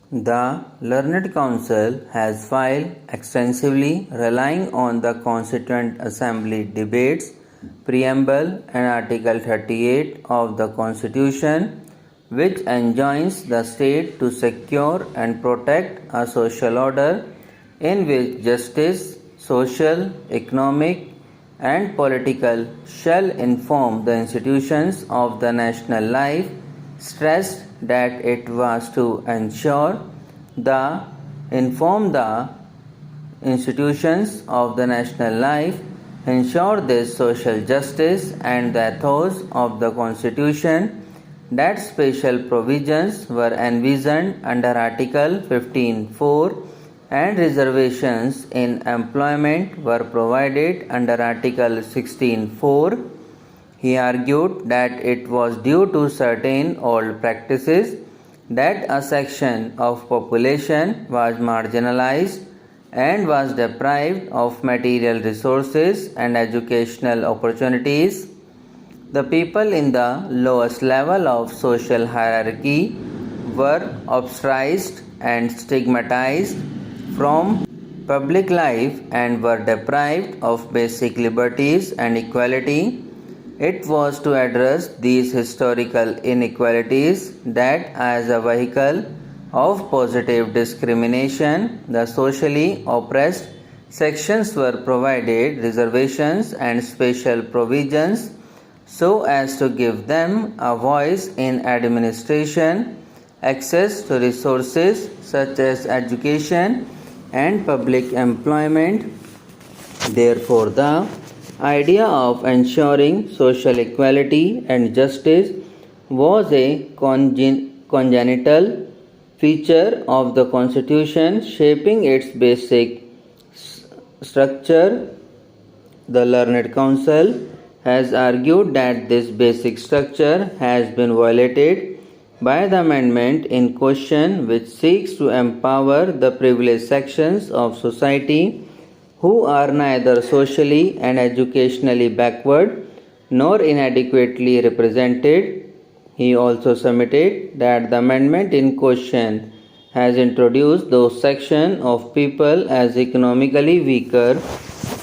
The Learned Council has filed extensively relying on the Constituent Assembly debates, preamble and Article 38 of the Constitution, which enjoins the state to secure and protect a social order in which justice, social, economic and political shall inform the institutions of the national life, stressed that it was to inform the institutions of the national life, ensure this social justice and the ethos of the Constitution, that special provisions were envisioned under Article 15(4) and reservations in employment were provided under Article 16(4). He argued that it was due to certain old practices that a section of population was marginalized and was deprived of material resources and educational opportunities. The people in the lowest level of social hierarchy were ostracized and stigmatized from public life and were deprived of basic liberties and equality. It was to address these historical inequalities that, as a vehicle of positive discrimination, the socially oppressed sections were provided reservations and special provisions so as to give them a voice in administration, access to resources such as education and public employment. Therefore, the idea of ensuring social equality and justice was a congenital feature of the Constitution shaping its basic structure. The Learned Council has argued that this basic structure has been violated by the amendment in question, which seeks to empower the privileged sections of society who are neither socially and educationally backward nor inadequately represented. He also submitted that the amendment in question has introduced those sections of people as economically weaker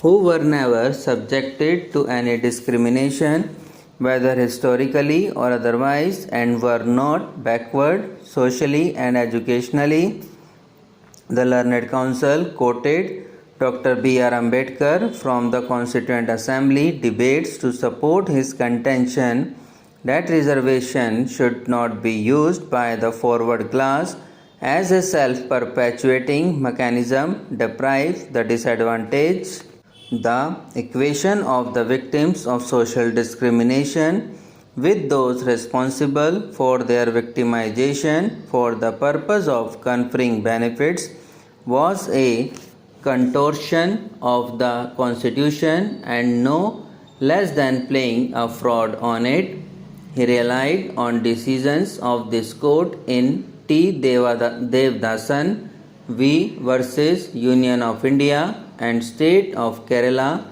who were never subjected to any discrimination, whether historically or otherwise, and were not backward socially and educationally. The Learned Council quoted Dr. B.R. Ambedkar from the Constituent Assembly debates to support his contention that reservation should not be used by the forward class as a self-perpetuating mechanism, deprive the disadvantaged. The equation of the victims of social discrimination with those responsible for their victimization for the purpose of conferring benefits was a contortion of the Constitution and no less than playing a fraud on it. He relied on decisions of this court in T. Devdasan v. versus Union of India and State of Kerala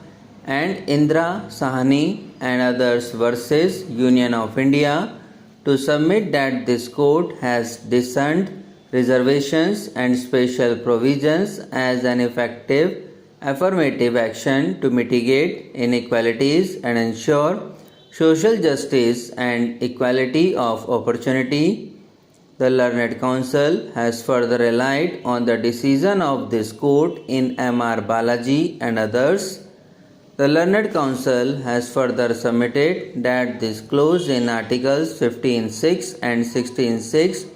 and Indra Sahani and others versus Union of India to submit that this court has discerned reservations and special provisions as an effective affirmative action to mitigate inequalities and ensure social justice and equality of opportunity. The Learned Council has further relied on the decision of this court in M.R. Balaji and others. The Learned Council has further submitted that this clause in Articles 15(6) and 16(6),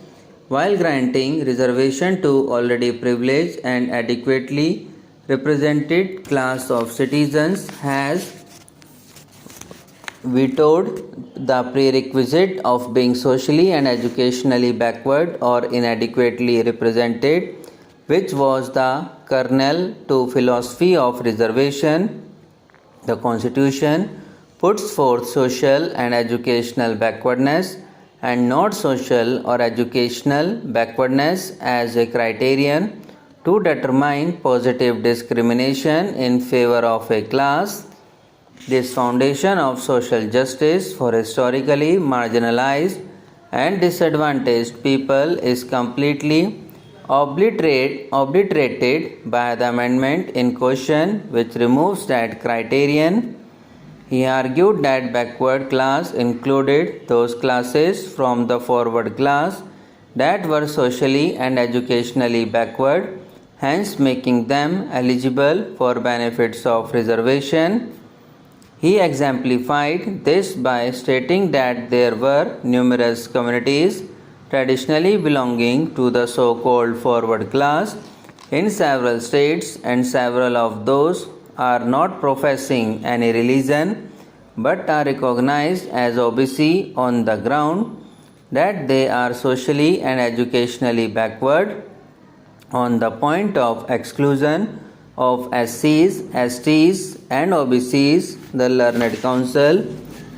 while granting reservation to already privileged and adequately represented class of citizens, has vetoed the prerequisite of being socially and educationally backward or inadequately represented, which was the kernel to philosophy of reservation. The Constitution puts forth social and educational backwardness and not social or educational backwardness as a criterion to determine positive discrimination in favor of a class. This foundation of social justice for historically marginalized and disadvantaged people is completely obliterated by the amendment in question which removes that criterion. He argued that backward class included those classes from the forward class that were socially and educationally backward, hence making them eligible for benefits of reservation. He exemplified this by stating that there were numerous communities traditionally belonging to the so-called forward class in several states, and several of those are not professing any religion but are recognized as OBC on the ground that they are socially and educationally backward. On the point of exclusion of SCs, STs and OBCs, the Learned Council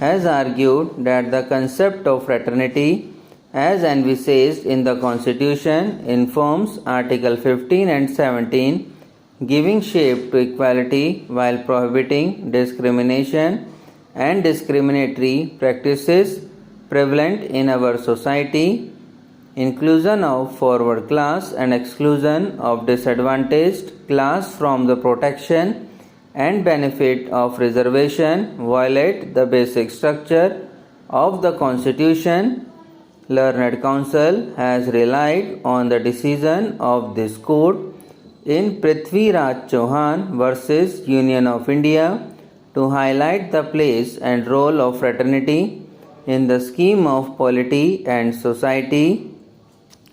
has argued that the concept of fraternity as envisaged in the Constitution informs Article 15 and 17, giving shape to equality while prohibiting discrimination and discriminatory practices prevalent in our society, inclusion of forward class and exclusion of disadvantaged class from the protection and benefit of reservation violate the basic structure of the Constitution. Learned Council has relied on the decision of this court in Prithvi Raj Chauhan versus Union of India to highlight the place and role of fraternity in the scheme of polity and society.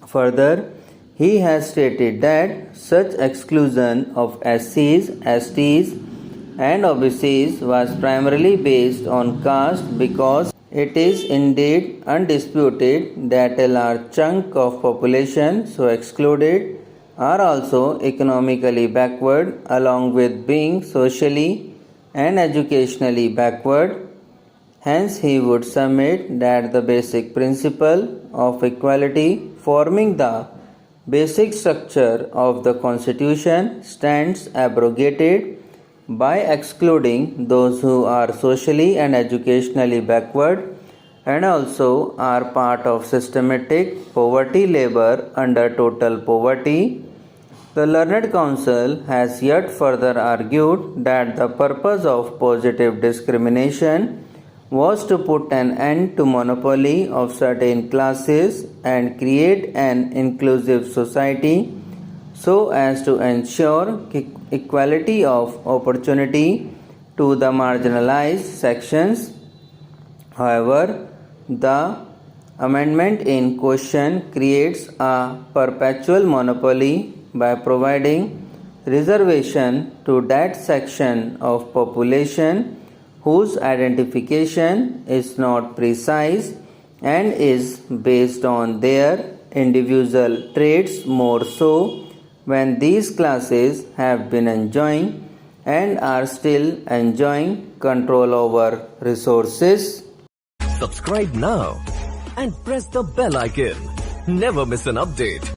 Further, he has stated that such exclusion of SCs, STs and OBCs was primarily based on caste because it is indeed undisputed that a large chunk of population so excluded are also economically backward along with being socially and educationally backward. Hence, he would submit that the basic principle of equality forming the basic structure of the Constitution stands abrogated by excluding those who are socially and educationally backward and also are part of systematic poverty labor under total poverty. The Learned Council has yet further argued that the purpose of positive discrimination was to put an end to monopoly of certain classes and create an inclusive society so as to ensure equality of opportunity to the marginalized sections. However, the amendment in question creates a perpetual monopoly by providing reservation to that section of population whose identification is not precise and is based on their individual traits, more so when these classes have been enjoying and are still enjoying control over resources. Subscribe now and press the bell icon. Never miss an update.